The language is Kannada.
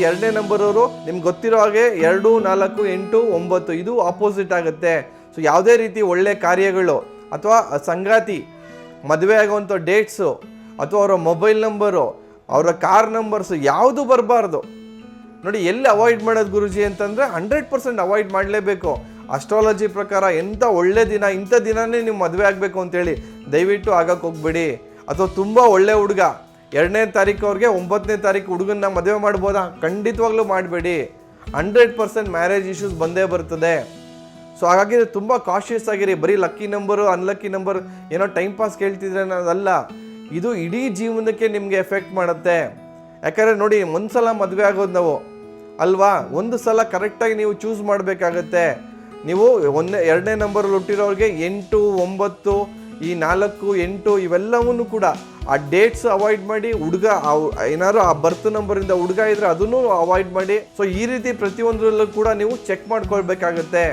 ಎರಡನೇ ನಂಬರ್ ಅವರು ನಿಮ್ಗೆ ಗೊತ್ತಿರೋ ಹಾಗೆ 2, 4, 8, 9 ಇದು ಆಪೋಸಿಟ್ ಆಗುತ್ತೆ. ಸೊ ಯಾವುದೇ ರೀತಿ ಒಳ್ಳೆ ಕಾರ್ಯಗಳು ಅಥವಾ ಸಂಗಾತಿ, ಮದುವೆ ಆಗುವಂಥ ಡೇಟ್ಸು ಅಥವಾ ಅವರ ಮೊಬೈಲ್ ನಂಬರು, ಅವರ ಕಾರ್ ನಂಬರ್ಸು ಯಾವುದು ಬರಬಾರ್ದು. ನೋಡಿ, ಎಲ್ಲಿ ಅವಾಯ್ಡ್ ಮಾಡೋದು ಗುರುಜಿ ಅಂತಂದರೆ 100% ಅವಾಯ್ಡ್ ಮಾಡಲೇಬೇಕು. ಅಸ್ಟ್ರಾಲಜಿ ಪ್ರಕಾರ ಎಂಥ ಒಳ್ಳೆ ದಿನ, ಇಂಥ ದಿನವೇ ನೀವು ಮದುವೆ ಆಗಬೇಕು ಅಂತೇಳಿ ದಯವಿಟ್ಟು ಆಗಕ್ಕೆ ಹೋಗ್ಬೇಡಿ. ಅಥವಾ ತುಂಬ ಒಳ್ಳೆ ಹುಡುಗ 2ನೇ ತಾರೀಕು ಅವ್ರಿಗೆ 9ನೇ ತಾರೀಕು ಹುಡುಗನ್ನ ಮದುವೆ ಮಾಡ್ಬೋದಾ? ಖಂಡಿತವಾಗ್ಲೂ ಮಾಡಬೇಡಿ. 100% ಮ್ಯಾರೇಜ್ ಇಶ್ಯೂಸ್ ಬಂದೇ ಬರ್ತದೆ. ಸೊ ಹಾಗಾಗಿ ತುಂಬ ಕಾಶಿಯಸ್ ಆಗಿರಿ. ಬರೀ ಲಕ್ಕಿ ನಂಬರು, ಅನ್ಲಕ್ಕಿ ನಂಬರ್ ಏನೋ ಟೈಮ್ ಪಾಸ್ ಕೇಳ್ತಿದ್ರೆ ಅನ್ನೋದಲ್ಲ, ಇದು ಇಡೀ ಜೀವನಕ್ಕೆ ನಿಮಗೆ ಎಫೆಕ್ಟ್ ಮಾಡುತ್ತೆ. ಯಾಕಂದರೆ ನೋಡಿ, ಒಂದು ಸಲ ಮದುವೆ ಆಗೋದು ನಾವು ಅಲ್ವಾ, ಒಂದು ಸಲ ಕರೆಕ್ಟಾಗಿ ನೀವು ಚೂಸ್ ಮಾಡಬೇಕಾಗತ್ತೆ. ನೀವು 2ನೇ ನಂಬರಲ್ಲಿ ಹುಟ್ಟಿರೋರಿಗೆ 8, 9, ಈ 4, 8 ಇವೆಲ್ಲವನ್ನೂ ಕೂಡ ಆ ಡೇಟ್ಸ್ ಅವಾಯ್ಡ್ ಮಾಡಿ. ಹುಡುಗ ಏನಾದ್ರು ಆ ಬರ್ತ್ ನಂಬರಿಂದ ಹುಡುಗ ಇದ್ರೆ ಅದನ್ನು ಅವಾಯ್ಡ್ ಮಾಡಿ. ಸೊ ಈ ರೀತಿ ಪ್ರತಿಯೊಂದರಲ್ಲೂ ಕೂಡ ನೀವು ಚೆಕ್ ಮಾಡ್ಕೊಳ್ಬೇಕಾಗತ್ತೆ.